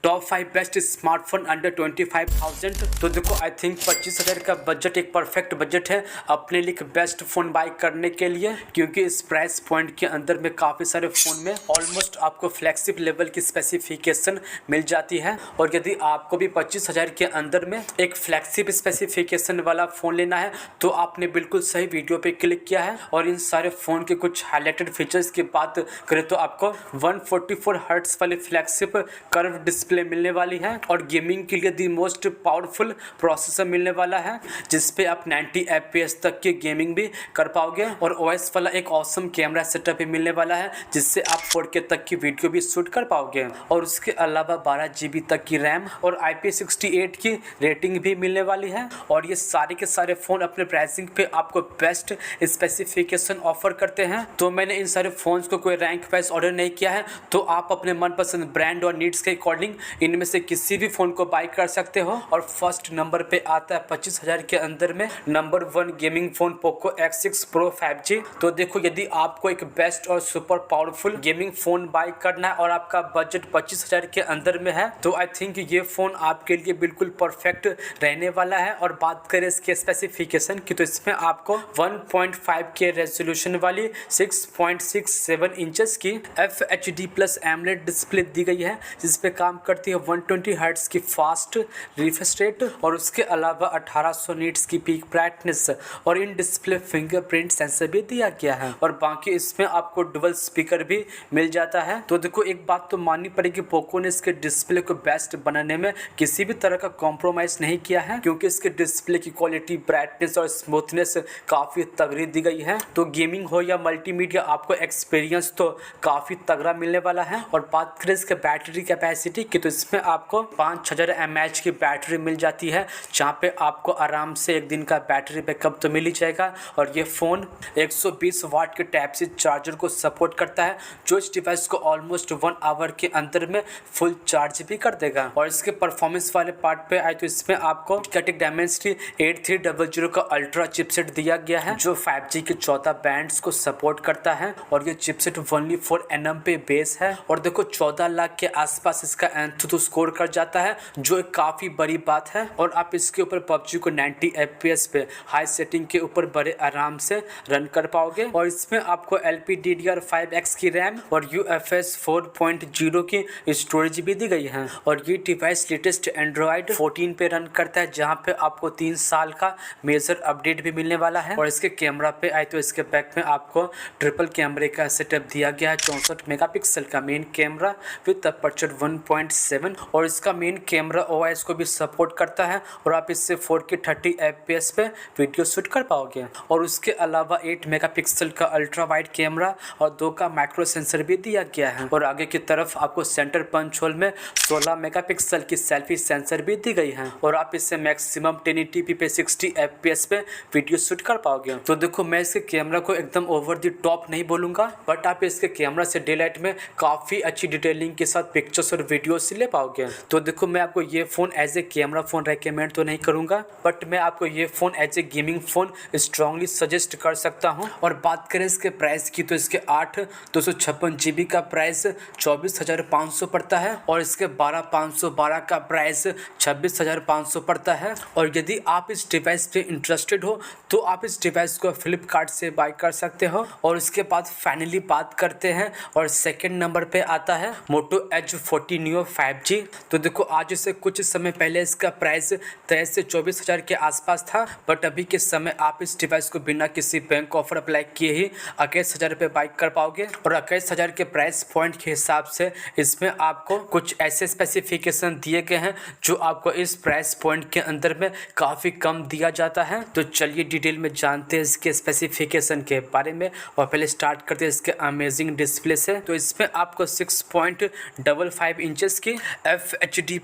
Top 5 best smartphone under 25,000। तो देखो I think 25,000 का बजट एक परफेक्ट बजट है अपने लिए बेस्ट फ़ोन बाई करने के लिए, क्योंकि इस प्राइस पॉइंट के अंदर में काफ़ी सारे फ़ोन में ऑलमोस्ट आपको फ्लैगशिप लेवल की स्पेसिफिकेशन मिल जाती है। और यदि आपको भी 25,000 के अंदर में एक फ्लैगशिप स्पेसिफिकेशन वाला फ़ोन लेना है तो आपने बिल्कुल सही वीडियो पे क्लिक किया है। और इन सारे फ़ोन के कुछ हाईलाइटेड फीचर्स की बात करें तो आपको 144 हर्ट्ज वाली फ्लैगशिप कर्व डिस्प्ले मिलने वाली है और गेमिंग के लिए दी मोस्ट पावरफुल प्रोसेसर मिलने वाला है, जिसपे आप 90 FPS तक की गेमिंग भी कर पाओगे। और OS वाला एक ऑसम कैमरा सेटअप भी मिलने वाला है, जिससे आप 4K तक की वीडियो भी शूट कर पाओगे। और उसके अलावा 12 GB तक की रैम और IP68 की रेटिंग भी मिलने वाली है। और ये सारे के सारे फ़ोन अपने प्राइसिंग पे आपको बेस्ट स्पेसिफिकेशन ऑफर करते हैं। तो मैंने इन सारे फ़ोन्स को कोई रैंक वाइज ऑर्डर नहीं किया है, तो आप अपने मनपसंद ब्रांड और नीड्स के अकॉर्डिंग इनमें से किसी भी फ़ोन को बाई कर सकते हो। और फर्स्ट नंबर पे आता है 25,000 के अंदर में number 1 gaming phone Poco X6 Pro 5G। तो देखो यदि आपको एक बेस्ट और super powerful gaming phone by करना है और आपका बजट 25,000 के अंदर में है, तो आई थिंक ये फ़ोन आपके लिए बिल्कुल परफेक्ट रहने वाला है। और बात करें इसके स्पेसिफिकेशन की, तो इसमें आपको 1.5K रेजोल्यूशन वाली 6.67 इंचेस की FHD+ एमोलेड डिस्प्ले दी गई है, जिसपे काम करती है 120 हर्ट्ज की फास्ट रिफ्रेश रेट और उसके अलावा 1800 नीट्स की पीक ब्राइटनेस और इन डिस्प्ले फिंगरप्रिंट सेंसर भी दिया गया है। और बाकी इसमें आपको डुअल स्पीकर भी मिल जाता है। तो देखो एक बात तो माननी पड़ेगी, पोको ने इसके डिस्प्ले को बेस्ट बनाने में किसी भी तरह का कॉम्प्रोमाइज़ नहीं किया है, क्योंकि इसके डिस्प्ले की क्वालिटी, ब्राइटनेस और स्मूथनेस काफ़ी तगड़ी दी गई है। तो गेमिंग हो या मल्टीमीडिया, आपको एक्सपीरियंस तो काफ़ी तगड़ा मिलने वाला है। और बात करें इसके बैटरी कैपेसिटी की, तो इसमें आपको 5000 mAh की बैटरी मिल जाती है, जहाँ पे आपको आराम से एक दिन का बैटरी बैकअप तो मिल ही जाएगा। और ये फ़ोन 120 वाट के टाइप सी चार्जर को सपोर्ट करता है, जो इस डिवाइस को ऑलमोस्ट 1 आवर के अंदर में फुल चार्ज भी कर देगा। और इसके परफॉर्मेंस वाले पार्ट पे आए तो इसमें आपको Mediatek Dimensity 8300 का अल्ट्रा चिपसेट दिया गया है, जो 5G के 14 बैंड्स को सपोर्ट करता है। और ये चिपसेट ओनली 4 nm पे बेस है। और देखो 14 लाख के आसपास इसका एंथुथु स्कोर कर जाता है, जो एक काफ़ी बड़ी बात है। और आप इसके ऊपर PUBG को 90 FPS पे हाई सेटिंग के ऊपर बड़े आराम से रन कर पाओगे। और इसमें आपको LPDDR5X की रैम और UFS 4.0 की स्टोरेज भी दी गई है। और ये डिवाइस लेटेस्ट एंड्रॉयड 14 पे रन करता है, जहाँ पे आपको 3 साल का मेजर अपडेट भी मिलने वाला है। और इसके कैमरा पे आए तो इसके बैक में आपको ट्रिपल कैमरे का सेटअप दिया गया है, 64 मेगापिक्सल का मेन कैमरा विद अपर्चर 1.7। और इसका मेन कैमरा OIS को भी सपोर्ट करता है और आप इससे 4K 30 FPS पे वीडियो शूट कर पाओगे। और उसके अलावा 8 मेगापिक्सल का अल्ट्रा वाइड कैमरा और 2 का माइक्रो सेंसर भी दिया गया है। और आगे की तरफ आपको सेंटर पंच होल में 16 मेगापिक्सल की सेल्फी सेंसर भी दी गई है। और आप इससे मैक्सिमम 1080p पे 60 FPS पे वीडियो शूट कर पाओगे। तो देखो मैं इसके कैमरा को एकदम ओवर द टॉप नहीं बोलूँगा, बट आप इसके कैमरा से डे लाइट में काफ़ी अच्छी डिटेलिंग के साथ पिक्चर्स और वीडियोस ले पाओगे। तो देखो मैं आपको ये phone as a camera phone recommend तो नहीं करूँगा, बट मैं आपको ये phone as a gaming phone strongly suggest कर सकता हूँ। और बात करें इसके प्राइस की, तो इसके 8 256 GB का प्राइस 24,500 पड़ता है और इसके 12,512 का प्राइस 26,500 पड़ता है। और यदि आप इस डिवाइस पे इंटरेस्टेड हो तो आप इस डिवाइस को फ्लिपकार्ट से बाय कर सकते हो। और इसके बाद फाइनली बात करते हैं और सेकंड नंबर पे आता है Moto Edge 40 Neo 5G। तो देखो आज से कुछ समय पहले इसका प्राइस 23 से 24,000 के आसपास था, बट अभी के समय आप इस डिवाइस को बिना किसी बैंक ऑफर अप्लाई किए ही 21,000 पे बाय कर पाओगे। और 21,000 के प्राइस पॉइंट के हिसाब से इसमें आपको कुछ ऐसे स्पेसिफिकेशन दिए गए हैं जो आपको इस प्राइस पॉइंट के अंदर में काफ़ी कम दिया जाता है। तो चलिए डिटेल में जानते हैं इसके स्पेसिफिकेशन के बारे में। और पहले स्टार्ट करते हैं इसके अमेजिंग डिस्प्ले से। तो इसमें आपको 6.55 इंचेस की FHD+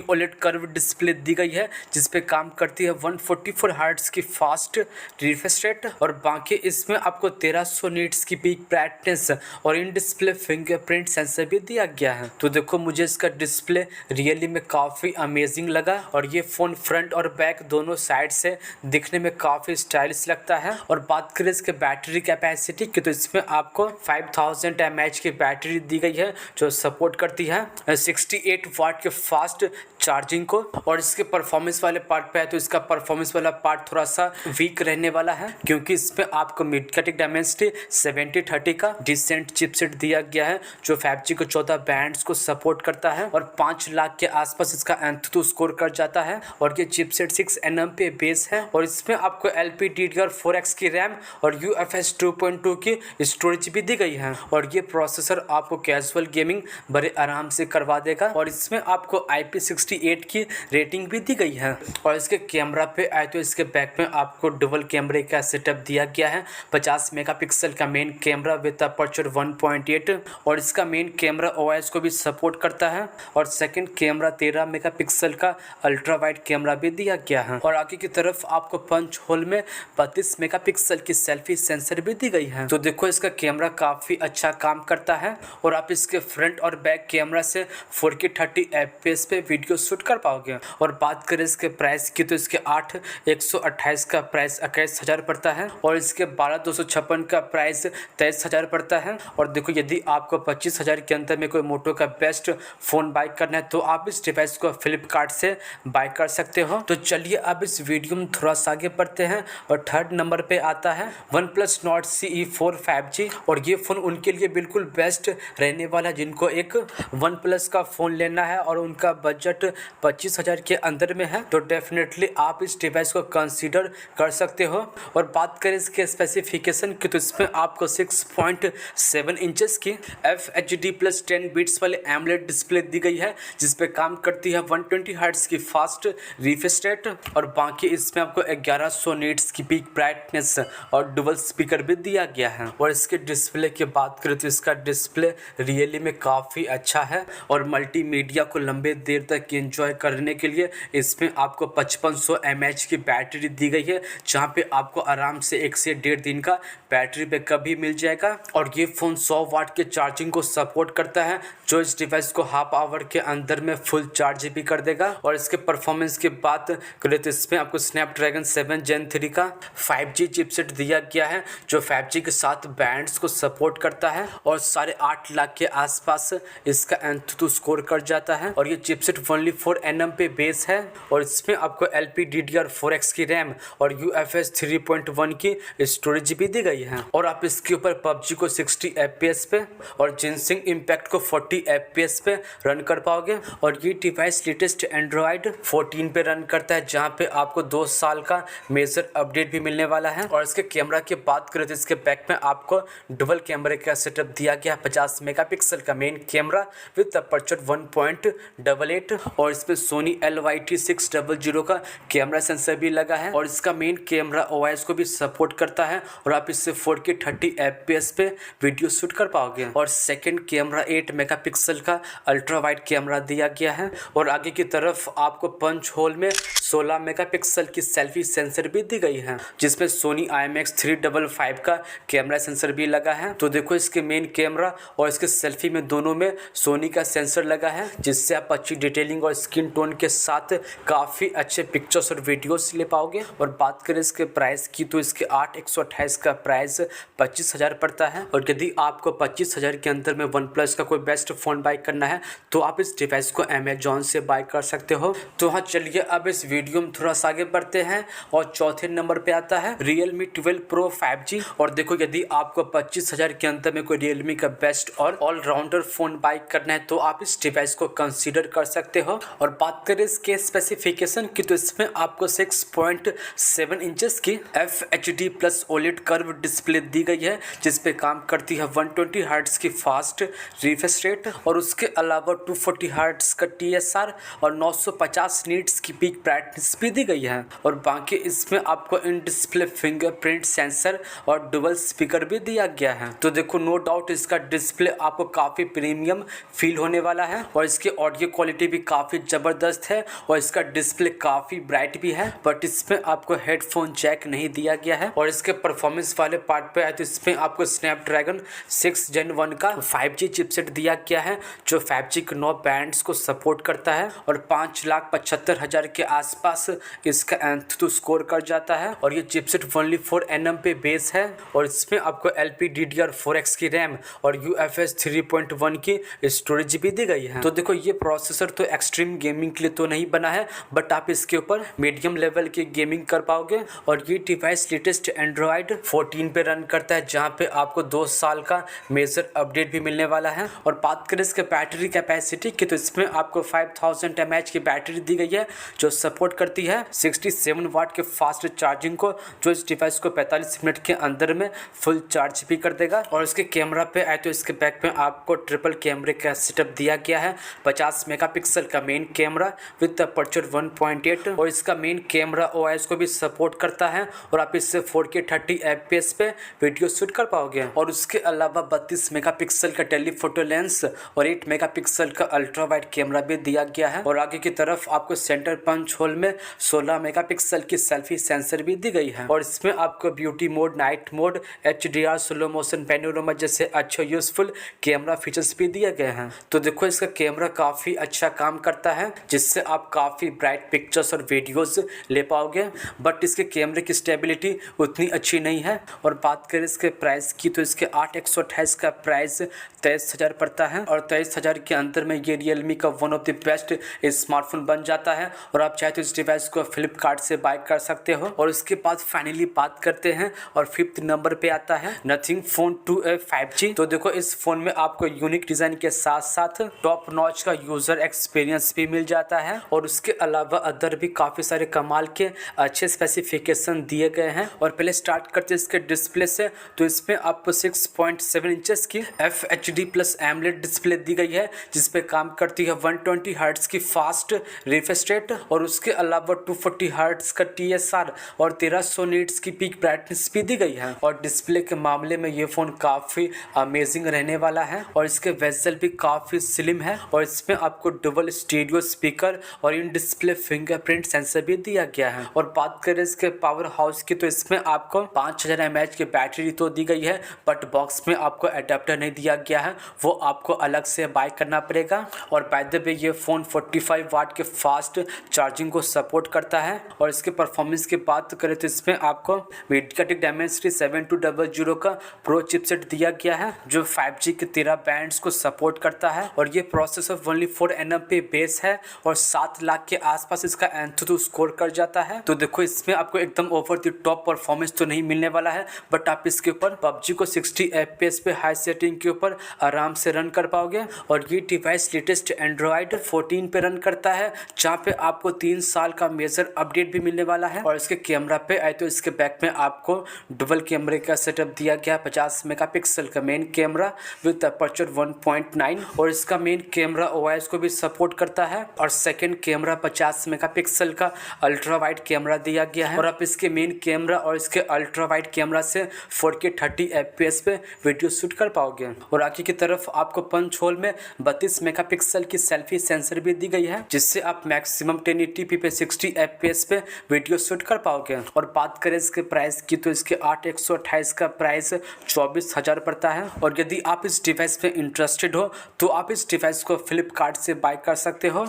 OLED कर्व डिस्प्ले दी गई है, जिसपे काम करती है 144 हर्ट्ज की फास्ट रिफ्रेश रेट। और बाकी इसमें आपको 1300 नीट्स की पीक ब्राइटनेस और इन डिस्प्ले फिंगरप्रिंट सेंसर भी दिया गया है। तो देखो मुझे इसका डिस्प्ले रियली में काफ़ी अमेजिंग लगा। और ये फ़ोन फ्रंट और बैक दोनों साइड से दिखने में काफ़ी स्टाइलिश लगता है। और बात करें इसके बैटरी कैपेसिटी की, तो इसमें आपको 5000 mAh की बैटरी दी गई है, जो सपोर्ट करती है 68 वाट के फास्ट चार्जिंग को। और इसके परफॉर्मेंस वाले पार्ट पे है तो इसका परफॉर्मेंस वाला पार्ट थोड़ा सा वीक रहने वाला है, क्योंकि इसमें आपको मीडियाटेक डायमेंसिटी 7030 का डिसेंट चिपसेट दिया गया है जो 5G को 14 बैंड्स को सपोर्ट करता है और 5 लाख के आसपास इसका एंथुतु स्कोर कर जाता है। और ये चिपसेट 6nm पे बेस है और इसमें आपको LPDDR4X की रैम और UFS 2.2 की स्टोरेज भी दी गई है। और ये प्रोसेसर आपको कैजुअल गेमिंग बड़े आराम से करवा देगा। और इसमें आपको IP68 की रेटिंग भी दी गई है। और इसके कैमरा पे आए तो इसके बैक में आपको डुअल कैमरे का सेटअप दिया गया है। 50 मेगापिक्सल का मेन कैमरा विद अपर्चर 1.8 और इसका मेन कैमरा OIS को भी सपोर्ट करता है। और सेकंड कैमरा 13 मेगापिक्सल का अल्ट्रा वाइड कैमरा भी दिया गया है। और आगे की तरफ आपको पंच होल में 32 मेगापिक्सल की सेल्फी सेंसर भी दी गई है। तो देखो इसका कैमरा काफ़ी अच्छा काम करता है और आप इसके फ्रंट और बैक कैमरा से 4K 30 FPS पे वीडियो शूट कर पाओगे। और बात करें इसके प्राइस की तो इसके 8/128 का प्राइस 21,000 पड़ता है और इसके 12/256 का प्राइस 23,000 पड़ता है। और देखो यदि आपको 25,000 के अंदर में कोई मोटो का बेस्ट फ़ोन बाय करना है तो आप इस डिवाइस को फ्लिपकार्ट से बाय कर सकते हो। तो चलिए अब इस वीडियो में थोड़ा सा आगे बढ़ते हैं और थर्ड नंबर पे आता है OnePlus Nord CE4 5G। और ये फ़ोन उनके लिए बिल्कुल बेस्ट रहने वाला है जिनको एक OnePlus का फ़ोन लेना है और उनका बजट 25,000 के अंदर में है तो डेफिनेटली आप इस डिवाइस को कंसीडर कर सकते हो। और बात करें इसके स्पेसिफिकेशन की तो इसमें आपको 6.7 इंचेस की FHD+10 बीट्स वाले AMOLED डिस्प्ले दी गई है जिसपे काम करती है 120 हर्ट्ज की फास्ट रिफ्रेश रेट। और बाकी इसमें आपको 1100 नीट्स की पीक ब्राइटनेस और डुअल स्पीकर भी दिया गया है। और इसके डिस्प्ले की बात करें तो इसका डिस्प्ले रियली में काफ़ी अच्छा है और मल्टीमीडिया को लंबे देर तक एंजॉय करने के लिए इसमें आपको 5500 mAh की बैटरी दी गई है जहाँ पे आपको आराम से 1 से 1.5 दिन का बैटरी बैकअप भी मिल जाएगा। और ये फ़ोन 100 वाट के चार्जिंग को सपोर्ट करता है जो इस डिवाइस को हाफ आवर के अंदर में फुल चार्ज भी कर देगा। और इसके परफॉर्मेंस की बात करें तो इसमें आपको स्नैपड्रैगन 7 Gen 3 का 5G चिपसेट दिया गया है जो 5G के साथ बैंड्स को सपोर्ट करता है और 8.5 लाख के आसपास इसका एंथुतु स्कोर कर जाता है। और ये चिपसेट ओनली 4nm पे बेस है और इसमें आपको LPDDR4X की रैम और UFS 3.1 की स्टोरेज भी दी गई है। और आप इसके ऊपर PUBG को 60 FPS पे और जिनसिंग इम्पैक्ट को 40 FPS पे रन कर पाओगे। और ये डिवाइस लेटेस्ट एंड्रॉयड 14 पे रन करता है जहाँ पे आपको 2 साल का मेजर अपडेट भी मिलने वाला है। और इसके कैमरा की बात करें तो इसके बैक में आपको डुअल कैमरे का सेटअप दिया गया 50 मेगापिक्सल का मेन कैमरा विद अपर्चर 1.88 और इसमें सोनी LYT600 का कैमरा सेंसर भी लगा है। और इसका मेन कैमरा OIS को भी सपोर्ट करता है और आप इससे 4K 30 FPS पे वीडियो शूट कर पाओगे। और सेकंड कैमरा 8 मेगापिक्सल का अल्ट्रा वाइड कैमरा दिया गया है। और आगे की तरफ आपको पंच होल में 16 मेगापिक्सल की सेल्फी सेंसर भी दी गई है जिसमें सोनी IMX355 का कैमरा सेंसर भी लगा है। तो देखो इसके मेन कैमरा और इसके सेल्फी में दोनों में सोनी का सेंसर लगा है जिससे आप अच्छी डिटेलिंग और स्किन टोन के साथ काफ़ी अच्छे पिक्चर्स और वीडियोस ले पाओगे। और बात करें इसके प्राइस की तो इसके 8/128 का प्राइस 25,000 पड़ता है। और यदि आपको 25,000 के अंदर में OnePlus का कोई बेस्ट फ़ोन बाय करना है तो आप इस डिवाइस को Amazon से बाय कर सकते हो। तो हाँ चलिए अब इस वीडियो में थोड़ा सा आगे बढ़ते हैं और चौथे नंबर पे आता है Realme 12 Pro 5G। और देखो यदि आपको 25,000 के अंदर में कोई Realme का बेस्ट और ऑलराउंडर फ़ोन बाय करना है तो आप इस डिवाइस को कंसीडर कर सकते हो। और बात करें इसके स्पेसिफिकेशन की तो इसमें आपको 6.7 इंचेस की FHD+ OLED कर्व डिस्प्ले दी गई है जिसपे काम करती है 120 हर्ट्ज की फास्ट रिफ्रेश रेट और उसके अलावा 240 हर्ट्ज का TSR और 950 नीट्स की पीक ब्राइटनेस भी दी गई है। और बाकी इसमें आपको इन डिस्प्ले फिंगरप्रिंट सेंसर और डुअल स्पीकर भी दिया गया है। तो देखो नो डाउट इसका डिस्प्ले आपको काफ़ी प्रीमियम फील होने वाला है और इसकी ऑडियो क्वालिटी भी काफ़ी ज़बरदस्त है और इसका डिस्प्ले काफ़ी ब्राइट भी है। बट इसमें आपको हेडफोन जैक नहीं दिया गया है। और इसके परफॉर्मेंस वाले पार्ट पे आए तो इसमें आपको स्नैपड्रैगन 6 Gen 1 का 5G चिपसेट दिया गया है जो 5G के 9 बैंड्स को सपोर्ट करता है और 5,75,000 के आसपास आसपास इसका Antutu स्कोर कर जाता है और ये चिपसेट ओनली 4nm पे बेस है और इसमें आपको LPDDR4X की रैम और UFS 3.1 की स्टोरेज भी दी गई है। तो देखो ये प्रोसेसर तो एक्सट्रीम गेमिंग के लिए तो नहीं बना है, बट आप इसके ऊपर मीडियम लेवल की गेमिंग कर पाओगे। और ये डिवाइस लेटेस्ट एंड्रॉयड 14 पे रन करता है, जहाँ पे आपको 2 साल का मेजर अपडेट भी मिलने वाला है। और बात करें इसके बैटरी कैपेसिटी की, तो इसमें आपको 5000 mAh की बैटरी दी गई है जो सपोर्ट करती है 67 वाट के फास्ट चार्जिंग को, जो इस डिवाइस को 45 मिनट के अंदर में फुल चार्ज भी कर देगा। और इसके कैमरा पे आए तो इसके बैक में आपको ट्रिपल कैमरे का सेटअप दिया गया है। 50 मेगापिक्सल का मेन कैमरा विद अपर्चर 1.8 और इसका मेन कैमरा OIS को भी सपोर्ट करता है और आप इससे 4K 30 FPS पे वीडियो शूट कर पाओगे। और उसके अलावा 32 मेगापिक्सल का टेलीफोटो लेंस और 8 मेगापिक्सल का अल्ट्रा वाइड कैमरा भी दिया गया है। और आगे की तरफ आपको सेंटर पंच होल में 16 मेगापिक्सल की सेल्फी सेंसर भी दी गई है। और इसमें आपको beauty mode, night mode, HDR, slow motion panorama जैसे अच्छे यूजफुल कैमरा फीचर्स भी दिए गए हैं। तो देखो इसका कैमरा काफ़ी अच्छा काम करता है, जिससे आप काफ़ी ब्राइट पिक्चर्स और वीडियोस ले पाओगे, बट इसके कैमरे की स्टेबिलिटी उतनी अच्छी नहीं है। और बात करें इसके प्राइस की, तो इसके 8/128 का प्राइस 23,000 पड़ता है और 23,000 के अंदर में ये रियलमी का one of the best smartphone बन जाता है। और आप चाहे तो इस डिवाइस को फ्लिपकार्ट से बाय कर सकते हो। और उसके बाद फाइनली बात करते हैं और 5th नंबर पे आता है नथिंग फोन 2a 5G। तो देखो इस फोन में आपको यूनिक डिजाइन के साथ साथ टॉप नॉच का यूजर एक्सपीरियंस भी मिल जाता है और उसके अलावा अदर भी काफी सारे कमाल के अच्छे स्पेसिफिकेशन दिए गए हैं। और पहले स्टार्ट करते हैं इसके डिस्प्ले से, तो इसमें आपको 6.7 इंचेस की FHD प्लस AMOLED डिस्प्ले दी गई है, जिसपे काम करती है 120 हर्ट्ज की फास्ट रिफ्रेश रेट और उसके अलावा 240 हर्ट्ज का TSR और 1300 नीट्स की पीक ब्राइटनेस भी दी गई है। और डिस्प्ले के मामले में ये फोन काफी अमेजिंग रहने वाला है और इसके वेजल भी काफी स्लिम है और इसमें आपको डबल स्टीरियो स्पीकर और इन डिस्प्ले फिंगरप्रिंट सेंसर भी दिया गया है। और बात करें इसके पावर हाउस की, तो इसमें आपको 5000 mAh की बैटरी तो दी गई है, बट बॉक्स में आपको अडेप्टर नहीं दिया गया है, वो आपको अलग से बाय करना पड़ेगा। और बाय द वे ये फोन 45 वाट के फास्ट चार्जिंग को सपोर्ट करता है। और इसके परफॉर्मेंस की बात करें तो इसमें आपको मीडियाटेक डायमेंसिटी 7200 का प्रो चिपसेट दिया गया है, जो 5G के 13 बैंड्स को सपोर्ट करता है। और ये प्रोसेसर ओनली 4nm पे बेस है और 7 लाख के आसपास इसका Antutu स्कोर कर जाता है। तो देखो इसमें आपको एकदम ओवर द टॉप परफॉर्मेंस तो नहीं मिलने वाला है, बट आप इसके ऊपर PUBG को 60 FPS पे हाई सेटिंग के ऊपर आराम से रन कर पाओगे। और ये डिवाइस लेटेस्ट एंड्रॉयड 14 पे रन करता है, जहाँ पे आपको 3 साल का मेजर अपडेट भी मिलने वाला है। और इसके कैमरा पे आए तो इसके बैक में आपको डबल कैमरे का सेटअप दिया गया, 50 मेगापिक्सल का मेन कैमरा विद अपर्चर 1.9 और इसका मेन कैमरा OIS को भी सपोर्ट करता है। और सेकंड कैमरा 50 मेगापिक्सल का अल्ट्रा वाइड कैमरा दिया गया है और आप इसके मेन कैमरा और इसके अल्ट्रा वाइड कैमरा से 4K 30 FPS पे वीडियो शूट कर पाओगे। और आगे की तरफ आपको पंच होल में 32 मेगापिक्सल की सेल्फी सेंसर भी दी गई है, जिससे आप मैक्सिमम 1080p पे 60 FPS पे वीडियो शूट कर पाओगे। और बात करें इसके प्राइस की, तो इसके 8/128 का प्राइस 24,000 पड़ता है। और यदि आप इस डिवाइस पे इंटरेस्टेड हो तो आप इस डिवाइस को फ्लिपकार्ट से बाय कर सकते हो।